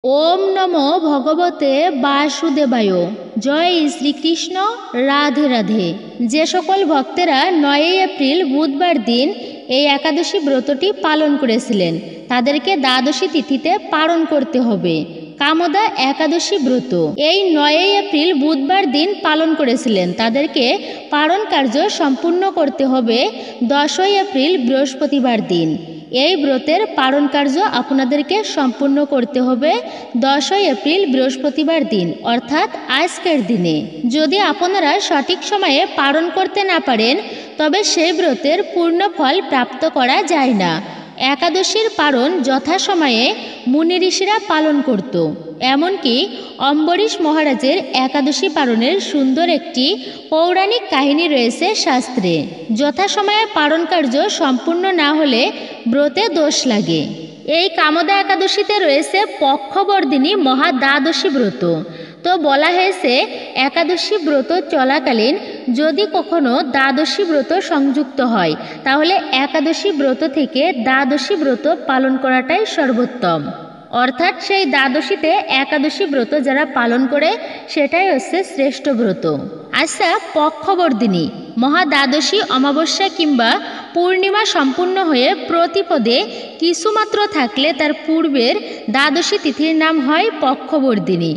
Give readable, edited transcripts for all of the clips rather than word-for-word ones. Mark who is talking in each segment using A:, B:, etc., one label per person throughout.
A: ওম নমো ভগবতে বাসুদেবায়। জয় শ্রীকৃষ্ণ। রাধে রাধে। যে সকল ভক্তেরা 9 এপ্রিল বুধবার দিন এই একাদশী ব্রতটি পালন করেছিলেন তাদেরকে দ্বাদশী তিথিতে পালন করতে হবে কামদা একাদশী ব্রত। এই 9 এপ্রিল বুধবার দিন পালন করেছিলেন তাদেরকে পালন কার্য সম্পূর্ণ করতে হবে 10 এপ্রিল বৃহস্পতিবার দিন। এই ব্রতের পালন কার্য আপনাদেরকে সম্পূর্ণ করতে হবে 10 এপ্রিল বৃহস্পতিবার দিন, অর্থাৎ আজকের দিনে। যদি আপনারা সঠিক সময়ে পালন করতে না পারেন তবে সেই ব্রতের পূর্ণ ফল প্রাপ্ত করা যায় না। একাদশীর পালন যথাসময়ে মুনি ঋষিরা পালন করত। এমনকি অম্বরীশ মহারাজের একাদশী পালনের সুন্দর একটি পৌরাণিক কাহিনী রয়েছে শাস্ত্রে। যথাসময়ে পালন কার্য সম্পূর্ণ না হলে ব্রতে দোষ লাগে। এই কামদা একাদশীতে রয়েছে পক্ষবর্ধিনী মহা দ্বাদশী ব্রত। তো বলা হয়েছে একাদশী ব্রত চলাকালীন যদি কখনো দ্বাদশী ব্রত সংযুক্ত হয় তাহলে একাদশী ব্রত থেকে দ্বাদশী ব্রত পালন করাটাই সর্বোত্তম। অর্থাৎ সেই দ্বাদশীতে একাদশী ব্রত যারা পালন করে সেটাই হচ্ছে শ্রেষ্ঠ ব্রত। আচ্ছা, পক্ষবর্ধিনী মহা দ্বাদশী অমাবস্যা কিংবা পূর্ণিমা সম্পূর্ণ হয়ে প্রতিপদে কিছুমাত্র থাকলে তার পূর্বের দ্বাদশী তিথির নাম হয় পক্ষবর্ধিনী।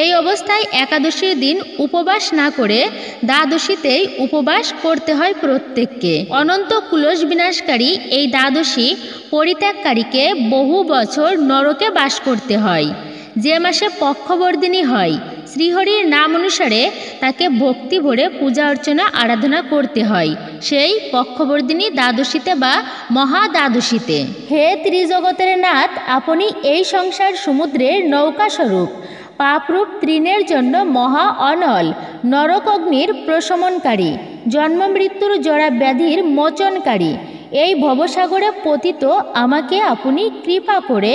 A: এই অবস্থায় একাদশীর দিন উপবাস না করে দ্বাদশীতেই উপবাস করতে হয় প্রত্যেককে। অনন্ত কুলস বিনাশকারী এই দ্বাদশী পরিত্যাগকারীকে বহু বছর নরকে বাস করতে হয়। যে মাসে পক্ষবর্ধিনী হয় শ্রীহরির নাম অনুসারে তাকে ভক্তি ভরে পূজা অর্চনা আরাধনা করতে হয় সেই পক্ষবর্ধিনী দ্বাদশীতে বা মহা দ্বাদশীতে। হে ত্রিজগতের নাথ, আপনি এই সংসার সমুদ্রের নৌকা স্বরূপ পাপরূপ তৃণের জন্য মহা অনল নরক অগ্নির প্রশমনকারী, জন্ম মৃত্যুর জরা ব্যাধির মোচনকারী এই ভবসাগরে পতিত আমাকে আপনি কৃপা করে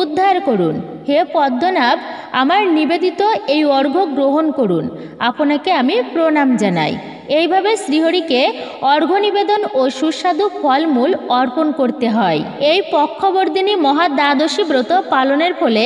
A: উদ্ধার করুন। হে পদ্মনাভ, আমার নিবেদিত এই অর্ঘ্য গ্রহণ করুন। আপনাকে আমি প্রণাম জানাই। এইভাবে শ্রীহরিকে অর্ঘ্য নিবেদন ও সুস্বাদু ফলমূল অর্পণ করতে হয়। এই পক্ষবর্ধিনী মহা দ্বাদশী ব্রত পালনের ফলে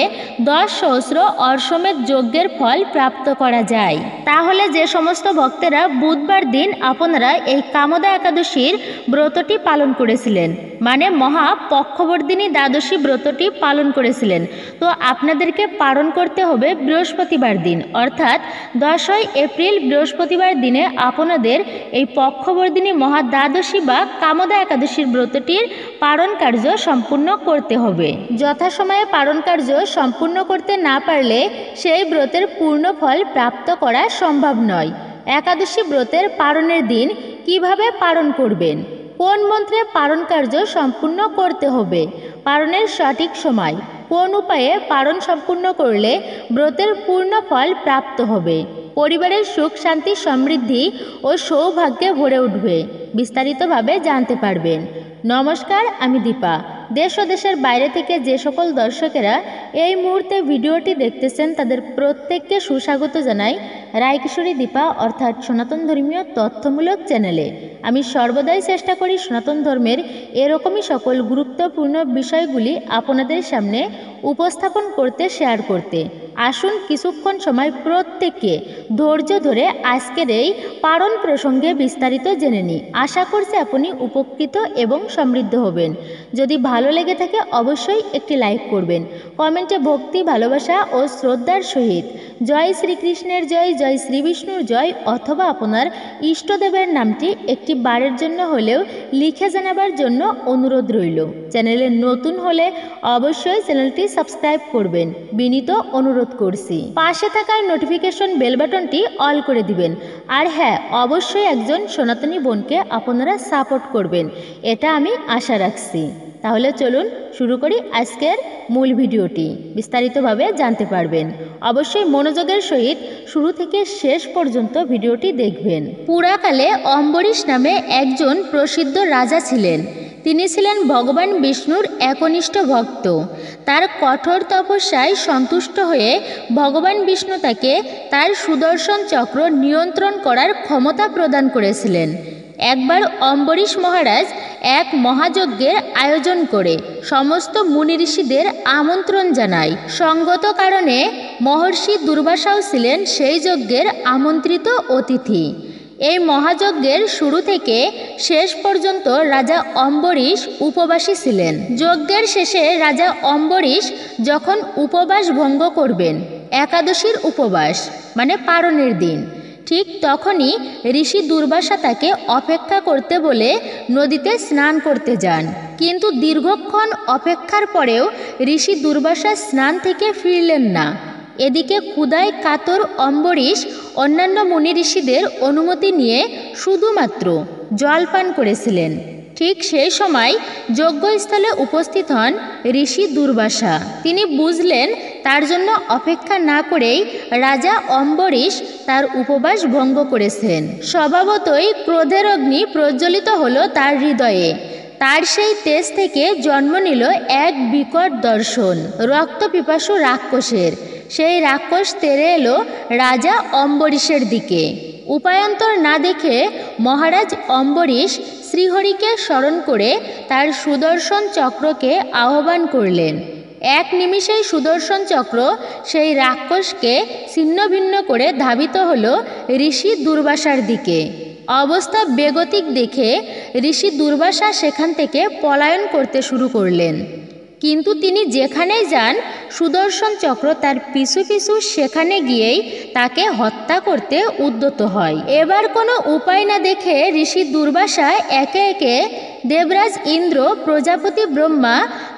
A: 10 সহস্র অশ্বমেধ যজ্ঞের ফল প্রাপ্ত করা যায়। তাহলে যে সমস্ত ভক্তেরা বুধবার দিন আপনারা এই কামদা একাদশীর ব্রতটি পালন করেছিলেন, মানে মহা পক্ষবর্ধিনী দ্বাদশী ব্রতটি পালন করেছিলেন, তো আপনাদেরকে পালন করতে হবে বৃহস্পতিবার দিন, অর্থাৎ 10 এপ্রিল বৃহস্পতিবার দিনে আপনাদের এই পক্ষবর্ধিনী মহা দ্বাদশী বা কামদা একাদশীর ব্রতটির পালন কার্য সম্পূর্ণ করতে হবে। যথাসময়ে পালন কার্য সম্পূর্ণ করতে না পারলে সেই ব্রতের পূর্ণ ফল প্রাপ্ত করা সম্ভব নয়। একাদশী ব্রতের পালনের দিন কিভাবে পালন করবেন, কোন মন্ত্রে পালন কার্য সম্পূর্ণ করতে হবে, পালনের সঠিক সময়, কোন উপায়ে পালন সম্পূর্ণ করলে ব্রতের পূর্ণ ফল প্রাপ্ত হবে, পরিবারের সুখ শান্তি সমৃদ্ধি ও সৌভাগ্যে ভরে উঠবে, বিস্তারিতভাবে জানতে পারবেন। নমস্কার, আমি দীপা। দেশ ও দেশের বাইরে থেকে যে সকল দর্শকেরা এই মুহূর্তে ভিডিওটি দেখতেছেন তাদের প্রত্যেককে সুস্বাগত জানাই রায়কিশোরী দীপা অর্থাৎ সনাতন ধর্মীয় তথ্যমূলক চ্যানেলে। আমি সর্বদাই চেষ্টা করি সনাতন ধর্মের এরকমই সকল গুরুত্বপূর্ণ বিষয়গুলি আপনাদের সামনে উপস্থাপন করতে, শেয়ার করতে। আসুন কিছুক্ষণ সময় প্রত্যেককে ধৈর্য ধরে আজকের এই পালন প্রসঙ্গে বিস্তারিত জেনে নিই। আশা করছি আপনি উপকৃত এবং সমৃদ্ধ হবেন। যদি ভালো লেগে থাকে অবশ্যই একটি লাইক করবেন। কমেন্টে ভক্তি, ভালোবাসা ও শ্রদ্ধার সহিত জয় শ্রীকৃষ্ণের জয়, জয় শ্রী বিষ্ণুর জয় অথবা আপনার ইষ্টদেবের নামটি একটি বারের জন্য হলেও লিখে জানাবার জন্য অনুরোধ রইল। চ্যানেলে নতুন হলে অবশ্যই চ্যানেলটি সাবস্ক্রাইব করবেন, বিনীত অনুরোধ করছি। পাশে থাকা নোটিফিকেশন বেল বাটনটি অল করে দিবেন। আর হ্যাঁ, অবশ্যই একজন সনাতনী বোনকে আপনারা সাপোর্ট করবেন, এটা আমি আশা রাখছি। তাহলে চলুন শুরু করি আজকের মূল ভিডিওটি। বিস্তারিতভাবে জানতে পারবেন। অবশ্যই মনোযোগের সহিত শুরু থেকে শেষ পর্যন্ত ভিডিওটি দেখবেন। পুরাকালে অম্বরীশ নামে একজন প্রসিদ্ধ রাজা ছিলেন। তিনি ছিলেন ভগবান বিষ্ণুর একনিষ্ঠ ভক্ত। তার কঠোর তপস্যায় সন্তুষ্ট হয়ে ভগবান বিষ্ণু তাকে তার সুদর্শন চক্র নিয়ন্ত্রণ করার ক্ষমতা প্রদান করেছিলেন। একবার অম্বরীশ মহারাজ এক মহাযজ্ঞের আয়োজন করে সমস্ত মুনি ঋষিদের আমন্ত্রণ জানায়। সঙ্গত কারণে মহর্ষি দুর্বাসাও ছিলেন সেই যজ্ঞের আমন্ত্রিত অতিথি। এই মহাযজ্ঞের শুরু থেকে শেষ পর্যন্ত রাজা অম্বরীশ উপবাসী ছিলেন। যজ্ঞের শেষে রাজা অম্বরীশ যখন উপবাস ভঙ্গ করবেন, একাদশীর উপবাস মানে পারণের দিন, ঠিক তখনই ঋষি দুর্বাসা তাকে অপেক্ষা করতে বলে নদীতে স্নান করতে যান। কিন্তু দীর্ঘক্ষণ অপেক্ষার পরেও ঋষি দুর্বাসা স্নান থেকে ফিরলেন না। এদিকে ক্ষুধায় কাতর অম্বরীশ অন্যান্য মুনি ঋষিদের অনুমতি নিয়ে শুধুমাত্র জল পান করেছিলেন। ঠিক সেই সময় যজ্ঞস্থলে উপস্থিত হন ঋষি দুর্বাসা। তিনি বুঝলেন তার জন্য অপেক্ষা না করেই রাজা অম্বরীশ তার উপবাস ভঙ্গ করেছেন। স্বভাবতই ক্রোধের অগ্নি প্রজ্বলিত হলো তার হৃদয়ে। তার সেই তেজ থেকে জন্ম নিল এক বিকট দর্শন, রক্তপিপাসু রাক্ষসের। সেই রাক্ষস তেড়ে এলো রাজা অম্বরীশের দিকে। উপায়ান্তর না দেখে মহারাজ অম্বরীশ শ্রীহরিকে স্মরণ করে তার সুদর্শন চক্রকে আহ্বান করলেন। এক নিমিষেই সুদর্শন চক্র সেই রাক্ষসকে ছিন্ন ভিন্ন করে ধাবিত হলো ঋষি দুর্বাসার দিকে। অবস্থা বেগতিক দেখে ঋষি দুর্বাসা সেখান থেকে পলায়ন করতে শুরু করলেন। কিন্তু তিনি যেখানেই যান সুদর্শন চক্র তার পিছু পিছু সেখানে গিয়েই তাকে হত্যা করতে উদ্যত হয়। এবার কোনো উপায় না দেখে ঋষি দুর্বাসা একে একে দেবরাজ ইন্দ্র, প্রজাপতি ব্রহ্মা,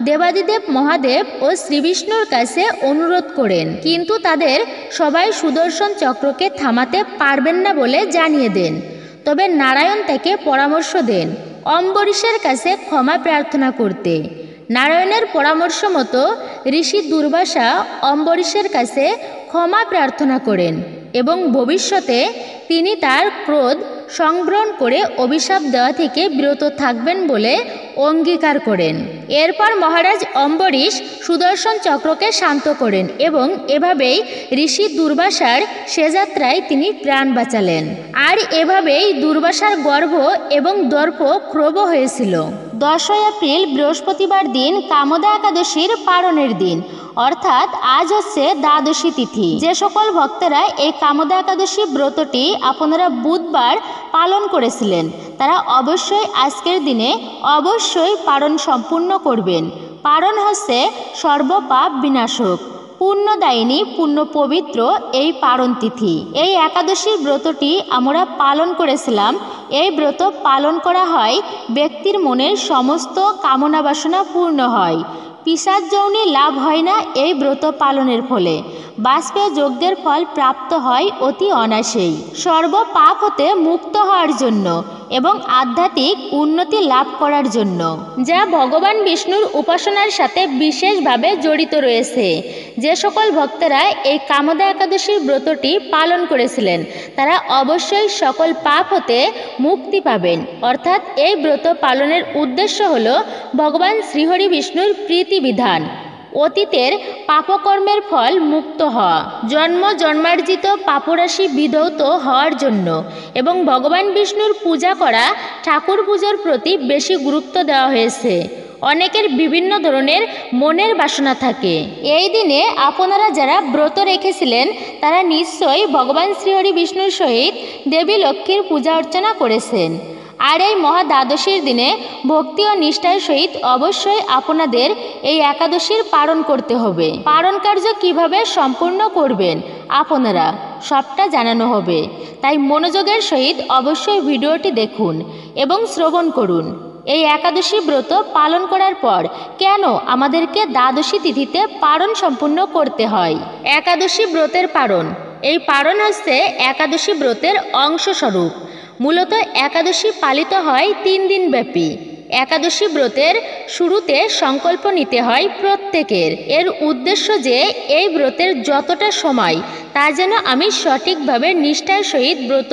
A: দেবাদিদেব মহাদেব ও শ্রীবিষ্ণুর কাছে অনুরোধ করেন। কিন্তু তাদের সবাই সুদর্শন চক্রকে থামাতে পারবেন না বলে জানিয়ে দেন। তবে নারায়ণ তাকে পরামর্শ দেন অম্বরীশের কাছে ক্ষমা প্রার্থনা করতে। নারায়ণের পরামর্শ মতো ঋষি দুর্বাসা অম্বরীশের কাছে ক্ষমা প্রার্থনা করেন এবং ভবিষ্যতে তিনি তার ক্রোধ সংগ্রহণ করে অভিশাপ দেওয়া থেকে বিরত থাকবেন বলে অঙ্গীকার করেন। এরপর মহারাজ অম্বরীশ সুদর্শন চক্রকে শান্ত করেন এবং এভাবেই ঋষি দুর্বাসার সে যাত্রায় তিনি প্রাণ বাঁচালেন। আর এভাবেই দুর্বাসার গর্ব এবং দর্প ক্ষোভ হয়েছিল। 10 এপ্রিল বৃহস্পতিবার দিন কামদা একাদশীর পারণের দিন, অর্থাৎ আজ হচ্ছে দ্বাদশী তিথি। যে সকল ভক্তেরা এই কামদা একাদশী ব্রতটি আপনারা বুধবার পালন করেছিলেন তারা অবশ্যই আজকের দিনে অবশ্যই পারণ সম্পূর্ণ করবেন। পারণ হচ্ছে সর্বপাপ বিনাশক, পুণ্যদায়িনী, পুণ্য পবিত্র এই পারণ তিথি। এই একাদশীর ব্রতটি আমরা পালন করেছিলাম। এই ব্রত পালন করা হয় ব্যক্তির মনের সমস্ত কামনা বাসনা পূর্ণ হয়, পিশাচ যৌনি লাভ হয় না এই ব্রত পালনের ফলে, বাষ্পেয় যজ্ঞের ফল প্রাপ্ত হয় অতি অনায়াসেই, সর্ব পাপ হতে মুক্ত হওয়ার জন্য এবং আধ্যাত্মিক উন্নতি লাভ করার জন্য, যা ভগবান বিষ্ণুর উপাসনার সাথে বিশেষভাবে জড়িত রয়েছে। যে সকল ভক্তেরা এই কামদা একাদশীর ব্রতটি পালন করেছিলেন তারা অবশ্যই সকল পাপ হতে মুক্তি পাবেন। অর্থাৎ এই ব্রত পালনের উদ্দেশ্য হল ভগবান শ্রীহরি বিষ্ণুর প্রীতি বিধান, অতীতের পাপকর্মের ফল মুক্ত হওয়া, জন্ম জন্মার্জিত পাপরাশি বিধৌত হওয়ার জন্য এবং ভগবান বিষ্ণুর পূজা করা ঠাকুর পুজোর প্রতি বেশি গুরুত্ব দেওয়া হয়েছে। অনেকের বিভিন্ন ধরনের মনের বাসনা থাকে। এই দিনে আপনারা যারা ব্রত রেখেছিলেন তারা নিশ্চয়ই ভগবান শ্রীহরি বিষ্ণুর সহিত দেবী লক্ষ্মীর পূজা অর্চনা করেছেন। আর এই মহা দ্বাদশীর দিনে ভক্তি ও নিষ্ঠার সহিত অবশ্যই আপনাদের এই একাদশীর পালন করতে হবে। পালন কার্য কীভাবে সম্পূর্ণ করবেন আপনারা সবটা জানানো হবে, তাই মনোযোগের সহিত অবশ্যই ভিডিওটি দেখুন এবং শ্রবণ করুন। এই একাদশী ব্রত পালন করার পর কেন আমাদেরকে দ্বাদশী তিথিতে পালন সম্পূর্ণ করতে হয়। একাদশী ব্রতের পালন, এই পালন হচ্ছে একাদশী ব্রতের অংশস্বরূপ। মূলত একাদশী পালিত হয় 3 দিন ব্যাপী। একাদশী ব্রতের শুরুতে সংকল্প নিতে হয় প্রত্যেকের। এর উদ্দেশ্য যে এই ব্রতের যতটা সময় তা যেন আমি সঠিকভাবে নিষ্ঠার সহিত ব্রত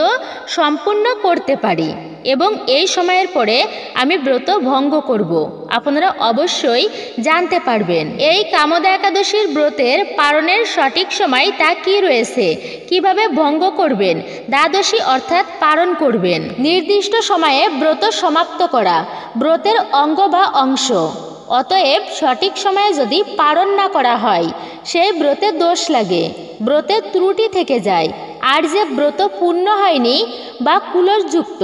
A: সম্পূর্ণ করতে পারি। এবং এই সময়ের পরে আমি ব্রত ভঙ্গ করব। আপনারা অবশ্যই জানতে পারবেন এই কামদা একাদশীর ব্রতের পালনের সঠিক সময় তা কি রয়েছে, কিভাবে ভঙ্গ করবেন, দ্বাদশী অর্থাৎ পালন করবেন। নির্দিষ্ট সময়ে ব্রত সমাপ্ত করা ব্রতের অঙ্গ বা অংশ। অতএব সঠিক সময়ে যদি পালন না করা হয় সেই ব্রতে দোষ লাগে, ব্রতে ত্রুটি থেকে যায়, আর যে ব্রত পূর্ণ হয়নি বা কুলসযুক্ত,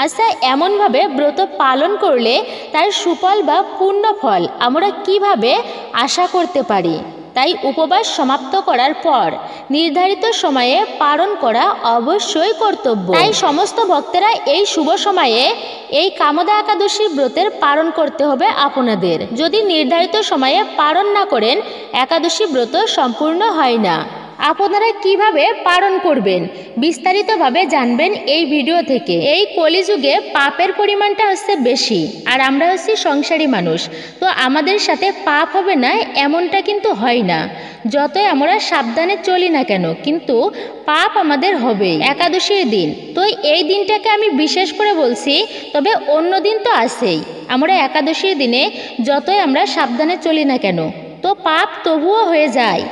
A: আচ্ছা এমনভাবে ব্রত পালন করলে তার সুফল বা পূর্ণ ফল আমরা কিভাবে আশা করতে পারি? তাই উপবাস সমাপ্ত করার পর নির্ধারিত সময়ে পালন করা অবশ্যই কর্তব্য। তাই সমস্ত ভক্তেরা এই শুভ সময়ে এই কামদা একাদশী ব্রতের পালন করতে হবে আপনাদের। যদি নির্ধারিত সময়ে পালন না করেন একাদশী ব্রত সম্পূর্ণ হয় না। আপনারা কিভাবে পালন করবেন বিস্তারিতভাবে জানবেন এই ভিডিও থেকে। এই কলিযুগে পাপের পরিমাণটা হচ্ছে বেশি, আর আমরা হচ্ছি সংসারী মানুষ, তো আমাদের সাথে পাপ হবে না এমনটা কিন্তু হয় না। যতই আমরা সাবধানে চলি না কেন কিন্তু পাপ আমাদের হবে একাদশীর দিন। তো এই দিনটাকে আমি বিশেষ করে বলছি, তবে অন্য দিন তো আছেই। আমরা একাদশীর দিনে যতই আমরা সাবধানে চলি না কেন তো পাপ তবুও হয়ে যায়।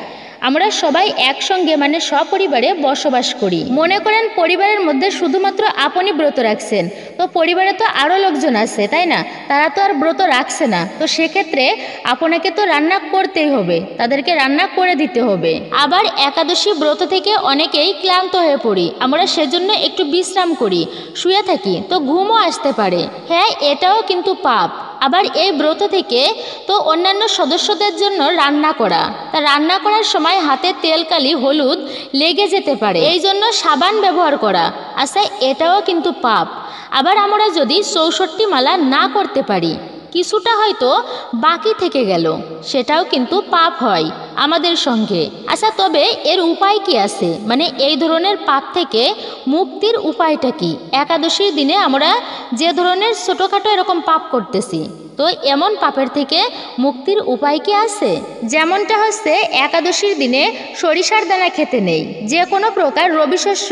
A: আমরা সবাই একসঙ্গে মানে সপরিবারে বসবাস করি। মনে করেন পরিবারের মধ্যে শুধুমাত্র আপনি ব্রত রাখছেন, তো পরিবারে তো আরও লোকজন আছে তাই না, তারা তো আর ব্রত রাখছে না, তো সেক্ষেত্রে আপনাকে তো রান্না করতেই হবে, তাদেরকে রান্না করে দিতে হবে। আবার একাদশী ব্রত থেকে অনেকেই ক্লান্ত হয়ে পড়ি, আমরা সেজন্য একটু বিশ্রাম করি, শুয়ে থাকি, তো ঘুমও আসতে পারে। হ্যাঁ, এটাও কিন্তু পাপ। আবার এই ব্রত থেকে তো অন্যান্য সদস্যদের জন্য রান্না করা, তা রান্না করার সময় হাতে তেল কালি হলুদ লেগে যেতে পারে, এই জন্য সাবান ব্যবহার করা, আচ্ছা এটাও কিন্তু পাপ। আবার আমরা যদি 64 মালা না করতে পারি, কিছুটা হয়তো বাকি থেকে গেল, সেটাও কিন্তু পাপ হয় আমাদের সঙ্গে। আচ্ছা তবে এর উপায় কি আছে, মানে এই ধরনের পাপ থেকে মুক্তির উপায়টা কি? একাদশীর দিনে আমরা যে ধরনের ছোটোখাটো এরকম পাপ করতেছি, তো এমন পাপের থেকে মুক্তির উপায় কি আছে? যেমনটা হচ্ছে একাদশীর দিনে সরিষার দানা খেতে নেই, যে কোনো প্রকার রবি শস্য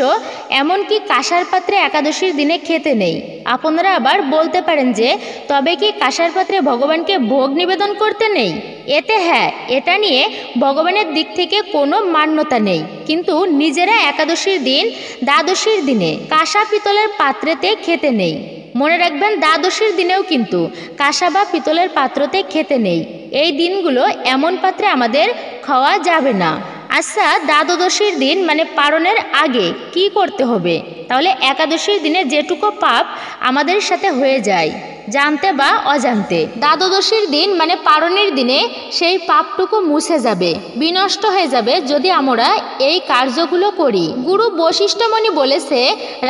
A: এমনকি কাঁসার পাত্রে একাদশীর দিনে খেতে নেই। আপনারা আবার বলতে পারেন যে তবে কি কাঁসার পাত্রে ভগবানকে ভোগ নিবেদন করতে নেই? এতে হ্যাঁ, এটা নিয়ে ভগবানের দিক থেকে কোনো মান্যতা নেই, কিন্তু নিজেরা একাদশীর দিন দ্বাদশীর দিনে কাঁসা পিতলের পাত্রেতে খেতে নেই। মনে রাখবেন দ্বাদশীর দিনেও কিন্তু কাঁসা বা পিতলের পাত্রতে খেতে নেই। এই দিনগুলো এমন পাত্রে আমাদের খাওয়া যাবে না। আচ্ছা দ্বাদশীর দিন মানে পালনের আগে কি করতে হবে? তাহলে একাদশীর দিনে যেটুকু পাপ আমাদের সাথে হয়ে যায় জানতে বা অজান্তে, দ্বাদশীর দিন মানে পালনের দিনে সেই পাপটুকু মুছে যাবে, বিনষ্ট হয়ে যাবে যদি আমরা এই কার্যগুলো করি। গুরু বশিষ্ঠমণি বলেছে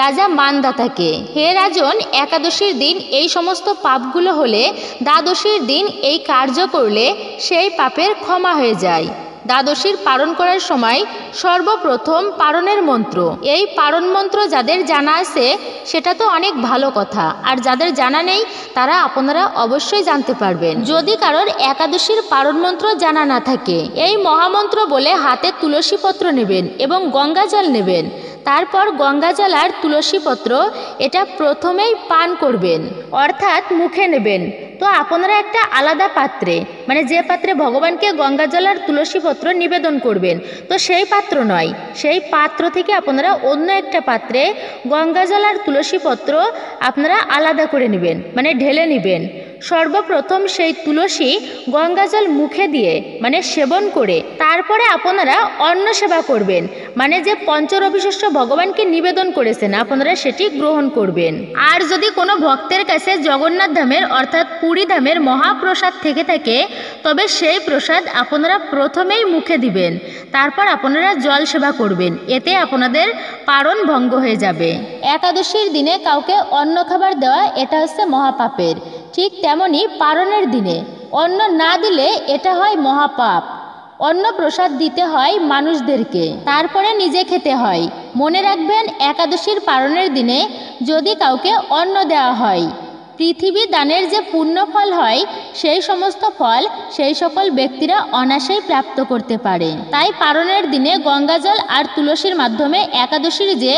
A: রাজা মানদাতাকে, হে রাজন, একাদশীর দিন এই সমস্ত পাপগুলো হলে দ্বাদশীর দিন এই কার্য করলে সেই পাপের ক্ষমা হয়ে যায়। দ্বাদশীর পালন করার সময় সর্বপ্রথম পালনের মন্ত্র, এই পালন মন্ত্র যাদের জানা আছে সেটা তো অনেক ভালো কথা, আর যাদের জানা নেই তারা আপনারা অবশ্যই জানতে পারবেন। যদি কারোর একাদশীর পালন মন্ত্র জানা না থাকে, এই মহামন্ত্র বলে হাতে তুলসী পত্র নেবেন এবং গঙ্গা জল নেবেন। তারপর গঙ্গা জল আর তুলসী পত্র এটা প্রথমেই পান করবেন, অর্থাৎ মুখে নেবেন। তো আপনারা একটা আলাদা পাত্রে মানে যে পাত্রে ভগবানকে গঙ্গা জল আর তুলসী পত্র নিবেদন করবেন, তো সেই পাত্র নয়, সেই পাত্র থেকে আপনারা অন্য একটা পাত্রে গঙ্গা জল আর তুলসী পত্র আপনারা আলাদা করে নেবেন, মানে ঢেলে নেবেন। সর্বপ্রথম সেই তুলসী গঙ্গা জল মুখে দিয়ে মানে সেবন করে তারপরে আপনারা অন্ন সেবা করবেন, মানে যে পঞ্চরবিশস্য ভগবানকে নিবেদন করেছেন আপনারা সেটি গ্রহণ করবেন। আর যদি কোনো ভক্তের কাছে জগন্নাথ ধামের অর্থাৎ পুরী ধামের মহাপ্রসাদ থেকে থাকে, তবে সেই প্রসাদ আপনারা প্রথমেই মুখে দিবেন, তারপর আপনারা জল সেবা করবেন, এতে আপনাদের পারণ ভঙ্গ হয়ে যাবে। একাদশীর দিনে কাউকে অন্ন খাবার দেওয়া এটা হচ্ছে মহাপাপের, ঠিক তেমনি পারণের দিনে অন্ন না দিলে এটা হয় মহাপাপ। অন্ন প্রসাদ দিতে হয় মানুষদেরকে, তারপরে নিজে খেতে হয়। মনে রাখবেন একাদশীর পালনের দিনে যদি কাউকে অন্ন দেওয়া হয়, পৃথিবী দানের যে পুণ্য ফল হয় সেই সমস্ত ফল সেই সকল ব্যক্তিরা অনায়াসেই প্রাপ্ত করতে পারে। তাই পালনের দিনে গঙ্গাজল আর তুলসীর মাধ্যমে একাদশীর যে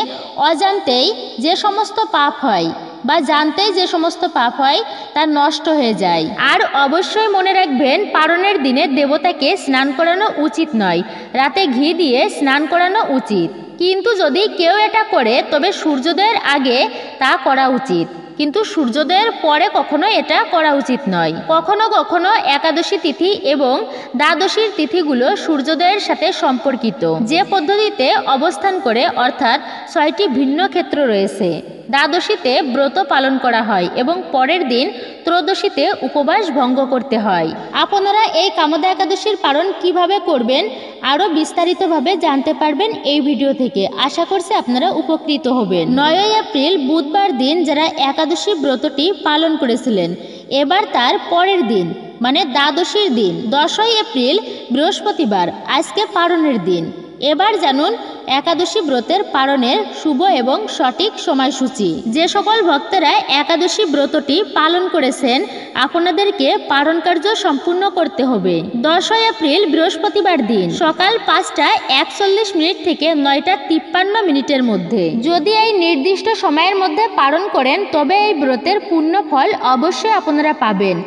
A: অজান্তেই যে সমস্ত পাপ হয় বা জানতেই যে সমস্ত পাপ হয় তা নষ্ট হয়ে যায়। আর অবশ্যই মনে রাখবেন, পারণের দিনে দেবতাকে স্নান করানো উচিত নয়, রাতে ঘি দিয়ে স্নান করানো উচিত। কিন্তু যদি কেউ এটা করে তবে সূর্যোদয়ের আগে তা করা উচিত, কিন্তু সূর্যোদয়ের পরে কখনো এটা করা উচিত নয়। কখনো কখনো একাদশী তিথি এবং দ্বাদশীর তিথিগুলো সূর্যোদয়ের সাথে সম্পর্কিত, যে পদ্ধতিতে অবস্থান করে, অর্থাৎ 6টি ভিন্ন ক্ষেত্র রয়েছে। দ্বাদশীতে ব্রত পালন করা হয় এবং পরের দিন ত্রয়োদশীতে উপবাস ভঙ্গ করতে হয়। আপনারা এই কামদা একাদশীর পালন কিভাবে করবেন আরও বিস্তারিতভাবে জানতে পারবেন এই ভিডিও থেকে। আশা করছি আপনারা উপকৃত হবেন। 9ই এপ্রিল বুধবার দিন যারা একাদশী ব্রতটি পালন করেছিলেন, এবার তার পরের দিন মানে দ্বাদশীর দিন 10ই এপ্রিল বৃহস্পতিবার, আজকে পালনের দিন। এবার জানুন একাদশী ব্রতের পালনের শুভ এবং সঠিক সময়সূচি। যে সকল ভক্তরা একাদশী ব্রতটি পালন করেছেন, আপনাদেরকে পালন কার্য সম্পূর্ণ করতে হবে 10ই এপ্রিল বৃহস্পতিবার দিন সকাল 5:41 থেকে 9:53 মধ্যে। যদি এই নির্দিষ্ট সময়ের মধ্যে পালন করেন তবে এই ব্রতের পূর্ণ ফল অবশ্যই আপনারা পাবেন।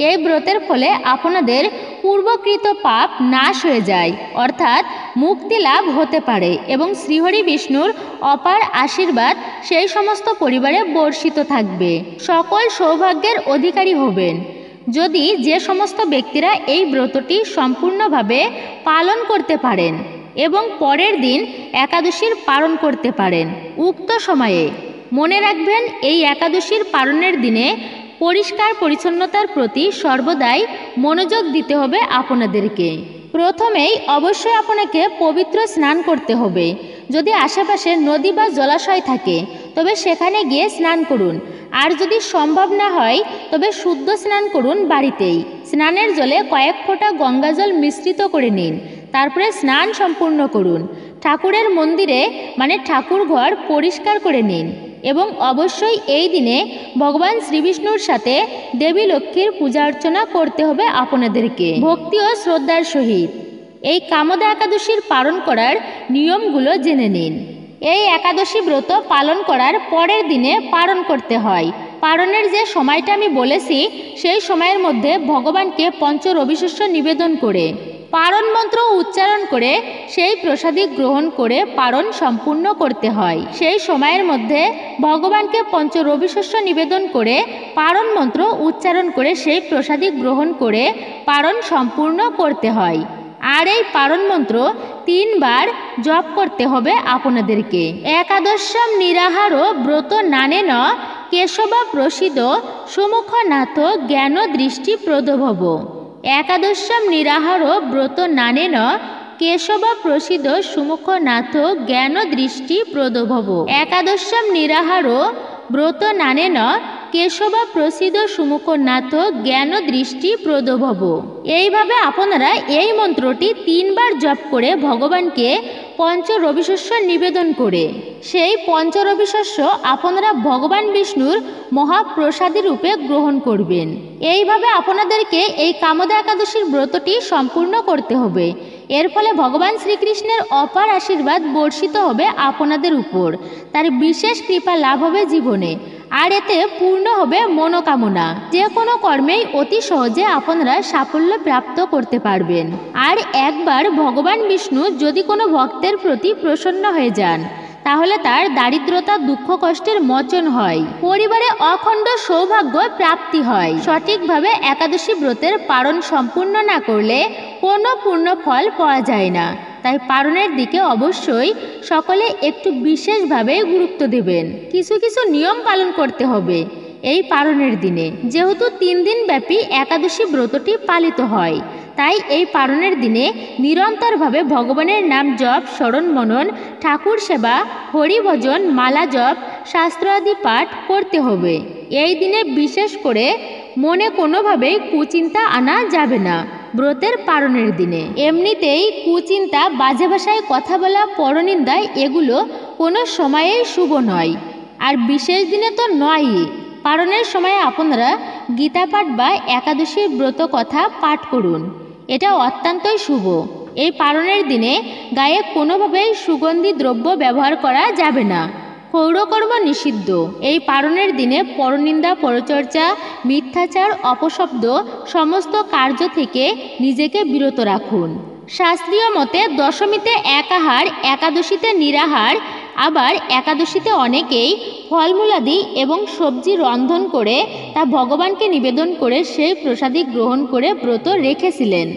A: এই ব্রতের ফলে আপনাদের পূর্বকৃত পাপ নাশ হয়ে যায়, অর্থাৎ মুক্তি লাভ হতে পারে এবং শ্রীহরি বিষ্ণুর অপার আশীর্বাদ সেই সমস্ত পরিবারে বর্ষিত থাকবে। সকল সৌভাগ্যের অধিকারী হবেন যদি যে সমস্ত ব্যক্তিরা এই ব্রতটি সম্পূর্ণভাবে পালন করতে পারেন এবং পরের দিন একাদশীর পালন করতে পারেন। উক্ত সময়ে মনে রাখবেন, এই একাদশীর পালনের দিনে পরিষ্কার পরিচ্ছন্নতার প্রতি সর্বদাই মনোযোগ দিতে হবে আপনাদেরকে। প্রথমেই অবশ্যই আপনাকে পবিত্র স্নান করতে হবে। যদি আশেপাশে নদী বা জলাশয় থাকে তবে সেখানে গিয়ে স্নান করুন, আর যদি সম্ভব না হয় তবে শুদ্ধ স্নান করুন বাড়িতেই। স্নানের জলে কয়েক ফোঁটা গঙ্গাজল মিশ্রিত করে নিন, তারপরে স্নান সম্পূর্ণ করুন। ঠাকুরের মন্দিরে মানে ঠাকুর ঘর পরিষ্কার করে নিন এবং অবশ্যই এই দিনে ভগবান শ্রীবিষ্ণুর সাথে দেবী লক্ষ্মীর পূজা অর্চনা করতে হবে আপনাদেরকে ভক্তি ও শ্রদ্ধার সহিত। এই কামদা একাদশীর পালন করার নিয়মগুলো জেনে নিন। এই একাদশী ব্রত পালন করার পরের দিনে পালন করতে হয়। পালনের যে সময়টা আমি বলেছি সেই সময়ের মধ্যে ভগবানকে পঞ্চ রবিশস্য নিবেদন করে পারণ মন্ত্র উচ্চারণ করে সেই প্রসাদী গ্রহণ করে পারণ সম্পূর্ণ করতে হয়। সেই সময়ের মধ্যে ভগবানকে পঞ্চ রবিশস্য নিবেদন করে পারণ মন্ত্র উচ্চারণ করে সেই প্রসাদী গ্রহণ করে পারণ সম্পূর্ণ করতে হয়। আর এই পারণ মন্ত্র 3 বার জপ করতে হবে আপনাদেরকে। একাদশম নিরাহার ব্রত নানেন কেশবা প্রসিদ সুমুখনাথ জ্ঞান দৃষ্টি প্রদভব। একাদশম নিরাহার ব্রত নানেন কেশবা প্রসিদ সুমুখনাথ জ্ঞান দৃষ্টি প্রদভব। একাদশম নিরাহার ব্রত নানেন কেশবা প্রসিদ সুমুখনাথ জ্ঞান দৃষ্টি প্রদভব। এইভাবে আপনারা এই মন্ত্রটি 3 বার জপ করে ভগবানকে পঞ্চ রবিশস্য নিবেদন করে সেই পঞ্চ রবিশস্য আপনারা ভগবান বিষ্ণুর মহাপ্রসাদী রূপে গ্রহণ করবেন। এইভাবে আপনাদেরকে এই কামদা একাদশীর ব্রতটি সম্পূর্ণ করতে হবে। এর ফলে ভগবান শ্রীকৃষ্ণের অপার আশীর্বাদ বর্ষিত হবে আপনাদের উপর, তার বিশেষ কৃপা লাভ হবে জীবনে, আর এতে পূর্ণ হবে মনোকামনা। যে কোনো কর্মেই অতি সহজে আপনারা সাফল্য প্রাপ্ত করতে পারবেন। আর একবার ভগবান বিষ্ণু যদি কোনো ভক্তের প্রতি প্রসন্ন হয়ে যান তাহলে তার দারিদ্রতা দুঃখ কষ্টের মোচন হয়, পরিবারে অখণ্ড সৌভাগ্য প্রাপ্তি হয়। সঠিকভাবে একাদশী ব্রতের পালন সম্পূর্ণ না করলে কোনো পূর্ণ ফল পাওয়া যায় না। তাই পালনের দিকে অবশ্যই সকলে একটু বিশেষভাবে গুরুত্ব দেবেন। কিছু কিছু নিয়ম পালন করতে হবে এই পালনের দিনে। যেহেতু 3 দিন ব্যাপী একাদশী ব্রতটি পালিত হয়, তাই এই পালনের দিনে নিরন্তরভাবে ভগবানের নাম জপ, স্মরণ মনন, ঠাকুর সেবা, হরিভজন, মালা জপ, শাস্ত্র আদি পাঠ করতে হবে। এই দিনে বিশেষ করে মনে কোনোভাবেই কুচিন্তা আনা যাবে না। ব্রতের পালনের দিনে এমনিতেই কুচিন্তা, বাজে ভাষায় কথা বলা, পরনিন্দা এগুলো কোনো সময়েই শুভ নয়, আর বিশেষ দিনে তো নয়ই। পালনের সময় আপনারা গীতা পাঠ বা একাদশীর ব্রত কথা পাঠ করুন, এটা অত্যন্তই শুভ। এই পালনের দিনে গায়ে কোনোভাবেই সুগন্ধি দ্রব্য ব্যবহার করা যাবে না। ক্ষৌরকর্ম নিষিদ্ধ। এই পালনের দিনে পরনিন্দা, পরচর্চা, মিথ্যাচার, অপশব্দ সমস্ত কার্য থেকে নিজেকে বিরত রাখুন। শাস্ত্রীয় মতে দশমীতে একাহার, একাদশীতে নিরাহার, আবার একাদশীতে অনেকেই ফলমূলাদি এবং সবজি রন্ধন করে তা ভগবানকে নিবেদন করে সেই প্রসাদী গ্রহণ করে ব্রত রেখেছিলেন।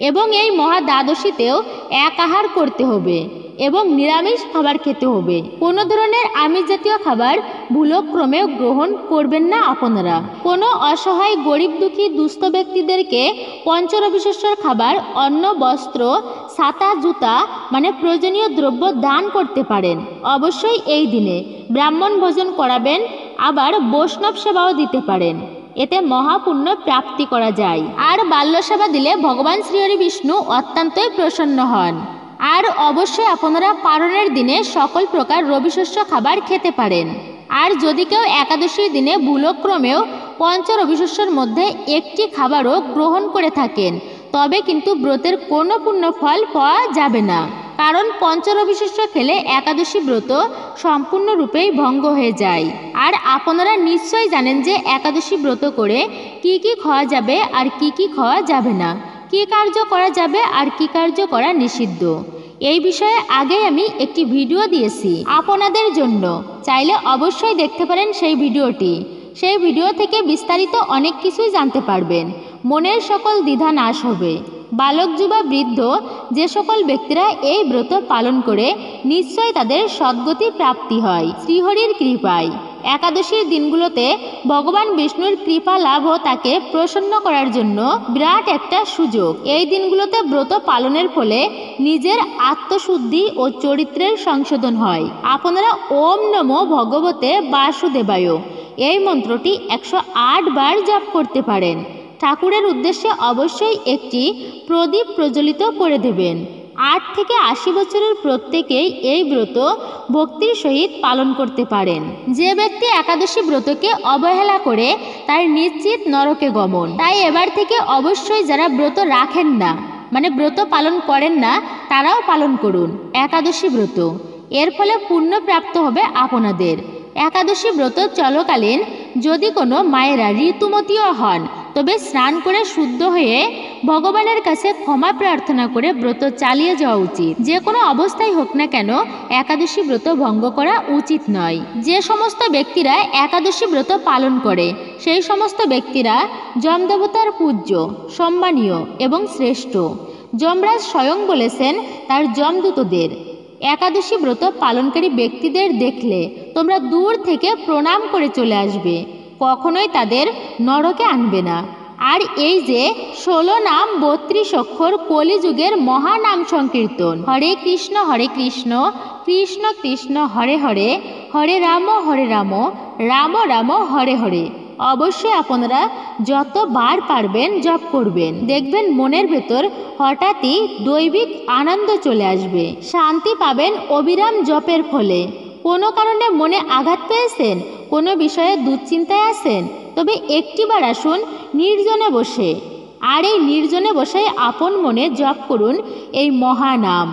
A: এবং এই মহা দ্বাদশীতেও একাহার করতে হবে এবং নিরামিষ খাবার খেতে হবে। কোনো ধরনের আমিষ জাতীয় খাবার ভুলক্রমেও গ্রহণ করবেন না আপনারা। কোনো অসহায়, গরিব, দুঃখী, দুস্থ ব্যক্তিদেরকে পঞ্চরবিশেষর খাবার, অন্ন, বস্ত্র, ছাতা, জুতা মানে প্রয়োজনীয় দ্রব্য দান করতে পারেন। অবশ্যই এই দিনে ব্রাহ্মণ ভোজন করাবেন, আবার বৈষ্ণব সেবাও দিতে পারেন। এতে মহাপুণ্য প্রাপ্তি করা যায়। আর বাল্য সেবা দিলে ভগবান শ্রীহরি বিষ্ণু অত্যন্তই প্রসন্ন হন। আর অবশ্যই আপনারা পালনের দিনে সকল প্রকার রবিশস্য খাবার খেতে পারেন। আর যদি কেউ একাদশীর দিনে ভুলক্রমেও পঞ্চ রবিশস্যের মধ্যে একটি খাবারও গ্রহণ করে থাকেন, তবে কিন্তু ব্রতের কোনো পুণ্য ফল পাওয়া যাবে না। কারণ পঞ্চরবিশস্য খেলে একাদশী ব্রত সম্পূর্ণরূপেই ভঙ্গ হয়ে যায়। আর আপনারা নিশ্চয়ই জানেন যে একাদশী ব্রত করে কি কি খাওয়া যাবে আর কি কি খাওয়া যাবে না, কি কার্য করা যাবে আর কি কার্য করা নিষিদ্ধ। এই বিষয়ে আগে আমি একটি ভিডিও দিয়েছি আপনাদের জন্য, চাইলে অবশ্যই দেখতে পারেন সেই ভিডিওটি। সেই ভিডিও থেকে বিস্তারিত অনেক কিছুই জানতে পারবেন। মনের সকল দ্বিধা নাশ হবে। বালক, যুবা, বৃদ্ধ যে সকল ব্যক্তিরা এই ব্রত পালন করে নিশ্চয়ই তাদের সদ্গতি প্রাপ্তি হয় শ্রীহরির কৃপায়। একাদশীর দিনগুলোতে ভগবান বিষ্ণুর কৃপা লাভ ও তাকে প্রসন্ন করার জন্য বিরাট একটা সুযোগ। এই দিনগুলোতে ব্রত পালনের ফলে নিজের আত্মশুদ্ধি ও চরিত্রের সংশোধন হয়। আপনারা ওম নমো ভগবতে বাসুদেবায় এই মন্ত্রটি 108 বার জপ করতে পারেন। ঠাকুরের উদ্দেশ্যে অবশ্যই একটি প্রদীপ প্রজ্বলিত করে দেবেন। 8 থেকে 80 বছরের প্রত্যেকেই এই ব্রত ভক্তির সহিত পালন করতে পারেন। যে ব্যক্তি একাদশী ব্রতকে অবহেলা করে তার নিশ্চিত নরকে গমন। তাই এবার থেকে অবশ্যই যারা ব্রত রাখেন না, মানে ব্রত পালন করেন না, তারাও পালন করুন একাদশী ব্রত। এর ফলে পুণ্য প্রাপ্ত হবে আপনাদের। একাদশী ব্রত চলকালীন যদি কোনো মায়েরা ঋতুমতীও হন, তবে স্নান করে শুদ্ধ হয়ে ভগবানের কাছে ক্ষমা প্রার্থনা করে ব্রত চালিয়ে যাওয়া উচিত। যে কোনো অবস্থায় হোক না কেন একাদশী ব্রত ভঙ্গ করা উচিত নয়। যে সমস্ত ব্যক্তিরা একাদশী ব্রত পালন করে সেই সমস্ত ব্যক্তিরা যমদেবতার পূজ্য, সম্মানীয় এবং শ্রেষ্ঠ। যমরাজ স্বয়ং বলেছেন তার যমদূতদের, একাদশী ব্রত পালনকারী ব্যক্তিদের দেখলে তোমরা দূর থেকে প্রণাম করে চলে আসবে, কখনোই তাদের নরকে আনবে না। আর এই যে 16 নাম 32 অক্ষর কলিযুগের মহানাম সংকীর্তন, হরে কৃষ্ণ কৃষ্ণ কৃষ্ণ হরে হরে, হরে রাম রাম রাম হরে হরে, অবশ্যই আপনারা যতবার পারবেন জপ করবেন। দেখবেন মনের ভেতর হঠাৎই দৈবিক আনন্দ চলে আসবে, শান্তি পাবেন অবিরাম জপের ফলে। কোনো কারণে মনে আঘাত পেয়েছেন, কোনো বিষয়ে দুশ্চিন্তায় আছেন, তবে একটিবার আসুন নির্জনে বসে, আর এই নির্জনে বসে আপন মনে জপ করুন এই মহানাম।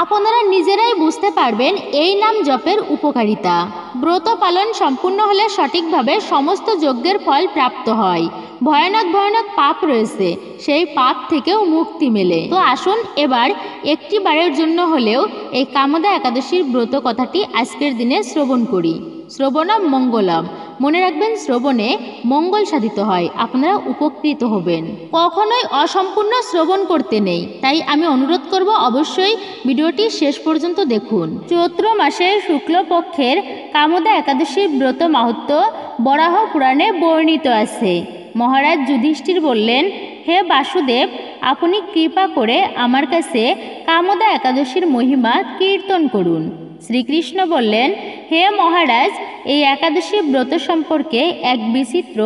A: আপনারা নিজেরাই বুঝতে পারবেন এই নাম জপের উপকারিতা। ব্রত পালন সম্পূর্ণ হলে সঠিকভাবে সমস্ত যজ্ঞের ফল প্রাপ্ত হয়। ভয়ানক ভয়ানক পাপ রয়েছে, সেই পাপ থেকেও মুক্তি মেলে। তো আসুন এবার একটি বারের জন্য হলেও এই কামদা একাদশীর ব্রত কথাটি আজকের দিনে শ্রবণ করি। শ্রবণম মঙ্গলম, মনে রাখবেন শ্রবণে মঙ্গল সাধিত হয়, আপনারা উপকৃত হবেন। কখনোই অসম্পূর্ণ শ্রবণ করতে নেই, তাই আমি অনুরোধ করব অবশ্যই ভিডিওটি শেষ পর্যন্ত দেখুন। চৈত্র মাসের শুক্লপক্ষের কামদা একাদশীর ব্রত মাহাত্ম্য বরাহ পুরাণে বর্ণিত আছে। মহারাজ যুধিষ্ঠির বললেন, হে বাসুদেব, আপনি কৃপা করে আমার কাছে কামদা একাদশীর মহিমা কীর্তন করুন। শ্রীকৃষ্ণ বললেন, হে মহারাজ, এই একাদশী ব্রত সম্পর্কে এক বিচিত্র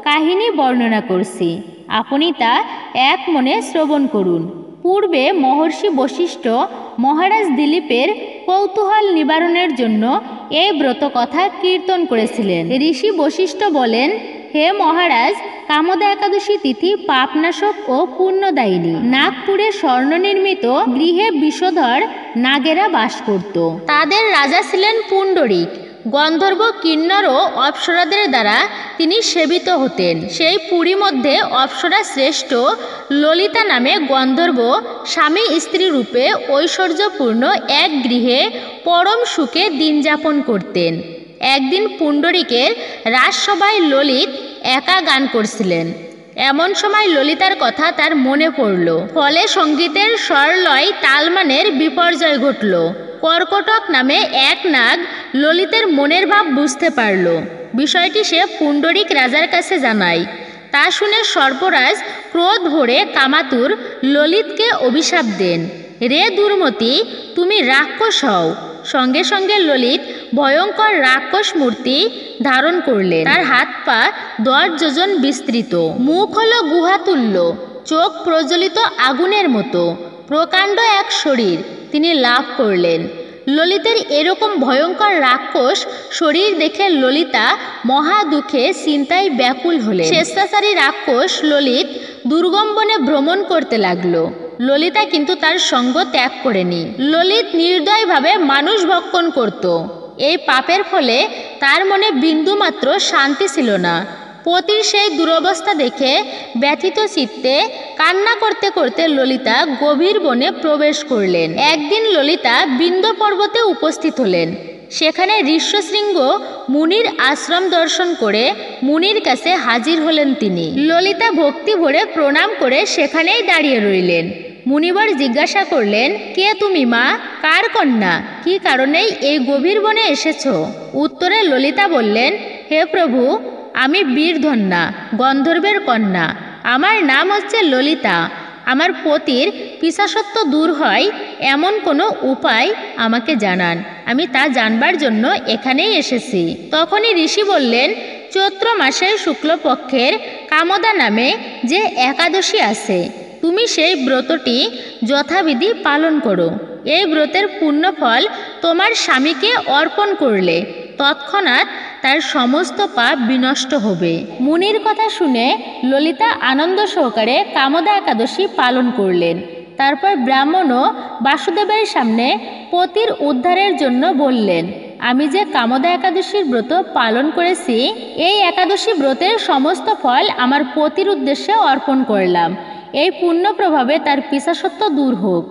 A: কাহিনী বর্ণনা করছি, আপনি তা এক মনে শ্রবণ করুন। পূর্বে মহর্ষি বশিষ্ঠ মহারাজ দিলীপের কৌতূহল নিবারণের জন্য এই ব্রত কথা কীর্তন করেছিলেন। ঋষি বশিষ্ঠ বলেন, হে মহারাজ, কামদা একাদশী তিথি পাপনাশক ও পুণ্যদায়িনী। নাগপুরে স্বর্ণ নির্মিত গৃহে বিষধর নাগেরা বাস করত। তাদের রাজা ছিলেন পুণ্ডরিক। গন্ধর্ব কিন্নর ও অপ্সরাদের দ্বারা তিনি সেবিত হতেন। সেই পুরী মধ্যে অপ্সরা শ্রেষ্ঠ ললিতা নামে গন্ধর্ব স্বামী স্ত্রী রূপে ঐশ্বর্যপূর্ণ এক গৃহে পরম সুখে দিন যাপন করতেন। একদিন পুণ্ডরীকের রাজসভায় ললিত একা গান করছিলেন। এমন সময় ললিতার কথা তার মনে পড়ল। ফলে সঙ্গীতের স্বরলয় তালমানের বিপর্যয় ঘটল। কর্কটক নামে এক নাগ ললিতের মনের ভাব বুঝতে পারল। বিষয়টি সে পুণ্ডরিক রাজার কাছে জানায়। তা শুনে সর্পরাজ ক্রোধ ভরে কামাতুর ললিতকে অভিশাপ দেন, রে দুর্মতি, তুমি রাক্ষস হও। সঙ্গে সঙ্গে ললিত ভয়ঙ্কর রাক্ষস মূর্তি ধারণ করলেন। তার হাত পা 10 যোজন বিস্তৃত, মুখ হলো গুহাতুল্য, চোখ প্রজ্বলিত আগুনের মতো, প্রকাণ্ড এক শরীর তিনি লাভ করলেন। ললিতের এরকম ভয়ঙ্কর রাক্ষস শরীর দেখে ললিতা মহা দুঃখে চিন্তায় ব্যাকুল হলেন। স্বেচ্ছাচারী রাক্ষস ললিত দুর্গম বনে ভ্রমণ করতে লাগলো। ললিতা কিন্তু তার সঙ্গ ত্যাগ করেনি। ললিত নির্দয়ভাবে মানুষ ভক্ষণ করত। এই পাপের ফলে তার মনে বিন্দুমাত্র শান্তি ছিল না। পতির সেই দুরবস্থা দেখে ব্যথিত চিত্তে কান্না করতে করতে ললিতা গভীর বনে প্রবেশ করলেন। একদিন ললিতা বিন্ধ্য পর্বতে উপস্থিত হলেন। সেখানে ঋষ্যশৃঙ্গ মুনির আশ্রম দর্শন করে মুনির কাছে হাজির হলেন তিনি। ললিতা ভক্তি ভরে প্রণাম করে সেখানেই দাঁড়িয়ে রইলেন। মুনিবর জিজ্ঞাসা করলেন, কে তুমি মা? কার কন্যা? কি কারণেই এই গভীর বনে এসেছ? উত্তরে ললিতা বললেন, হে প্রভু, আমি বীরধন্যা, গন্ধর্বের কন্যা। আমার নাম হচ্ছে ললিতা। আমার পতির পিশাচত্ব দূর হয় এমন কোনো উপায় আমাকে জানান। আমি তা জানবার জন্য এখানেই এসেছি। তখনই ঋষি বললেন, চৈত্র মাসের শুক্লপক্ষের কামদা নামে যে একাদশী আছে, তুমি সেই ব্রতটি যথাবিধি পালন করো। এই ব্রতের পুণ্যফল তোমার স্বামীকে অর্পণ করলে তৎক্ষণাৎ তার সমস্ত পাপ বিনষ্ট হবে। মুনির কথা শুনে ললিতা আনন্দ সহকারে কামদা একাদশী পালন করলেন। তারপর ব্রাহ্মণ ও বাসুদেবের সামনে পতির উদ্ধারের জন্য বললেন, আমি যে কামদা একাদশীর ব্রত পালন করেছি, এই একাদশী ব্রতের সমস্ত ফল আমার পতির উদ্দেশ্যে অর্পণ করলাম। এই পুণ্য প্রভাবে তার পিশাচত্ব দূর হোক।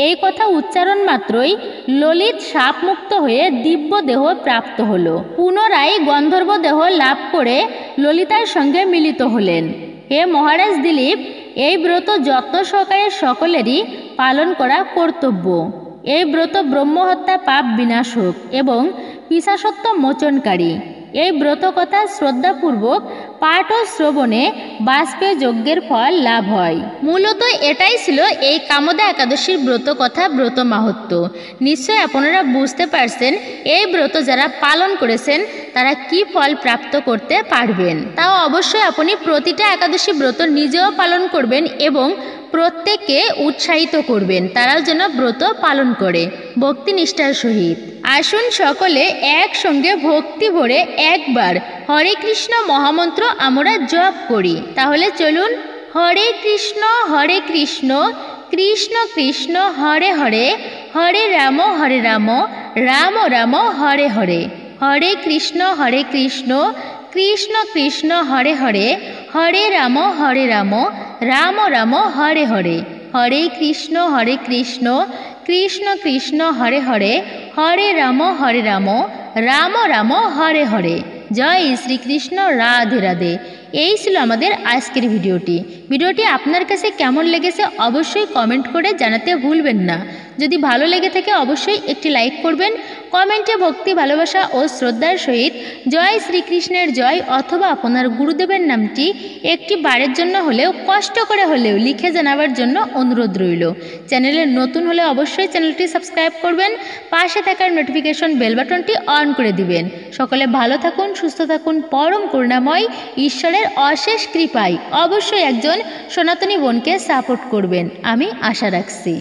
A: এই কথা উচ্চারণ মাত্রই ললিত শাপমুক্ত হয়ে দিব্য দেহ প্রাপ্ত হল। পুনরায় গন্ধর্ব দেহ লাভ করে ললিতার সঙ্গে মিলিত হলেন। হে মহারাজ দিলীপ, এই ব্রত যত্ন সহকারে সকলেরই পালন করা কর্তব্য। এই ব্রত ব্রহ্মহত্যা পাপ বিনাশক এবং পিশাচত্ব মোচনকারী। এই ব্রত কথা শ্রদ্ধাপূর্বক পাঠ ও শ্রবণে বাষ্পে যজ্ঞের ফল লাভ হয়। মূলত এটাই ছিল এই কামদা একাদশীর ব্রত কথা, ব্রত মাহাত্ম্য। নিশ্চয় আপনারা বুঝতে পারছেন এই ব্রত যারা পালন করেছেন তারা কি ফল প্রাপ্ত করতে পারবেন। তাও অবশ্যই আপনি প্রতিটা একাদশী ব্রত নিজেও পালন করবেন এবং প্রত্যেককে উৎসাহিত করবেন তারাও যেন ব্রত পালন করে ভক্তি নিষ্ঠার সহিত। আসুন সকলে একসঙ্গে ভক্তি ভরে একবার হরে কৃষ্ণ মহামন্ত্র আমরা জপ করি। তাহলে চলুন, হরে কৃষ্ণ কৃষ্ণ কৃষ্ণ হরে হরে, হরে রাম রাম রাম হরে হরে, হরে কৃষ্ণ কৃষ্ণ কৃষ্ণ হরে হরে, হরে রাম রাম রাম হরে হরে, হরে কৃষ্ণ কৃষ্ণ কৃষ্ণ হরে হরে, হরে রাম রাম রাম হরে হরে। জয় শ্রীকৃষ্ণ, রাধে রাধে। এই ছিল আমাদের আজকের ভিডিওটি আপনার কাছে কেমন লেগেছে অবশ্যই কমেন্ট করে জানাতে ভুলবেন না। যদি ভালো লেগে থাকে অবশ্যই একটি লাইক করবেন। কমেন্টে ভক্তি, ভালোবাসা ও শ্রদ্ধার সহিত জয় শ্রীকৃষ্ণের জয় অথবা আপনার গুরুদেবের নামটি একটি বারের জন্য হলেও কষ্ট করে হলেও লিখে জানাবার জন্য অনুরোধ রইল। চ্যানেলে নতুন হলে অবশ্যই চ্যানেলটি সাবস্ক্রাইব করবেন, পাশে থাকার নোটিফিকেশন বেল বাটনটি অন করে দিবেন। সকলে ভালো থাকুন, সুস্থ থাকুন, পরম করুণাময় ঈশ্বরের অশেষ কৃপায় অবশ্যই একজন সনাতনী বোনকে সাপোর্ট করবেন আমি আশা রাখছি।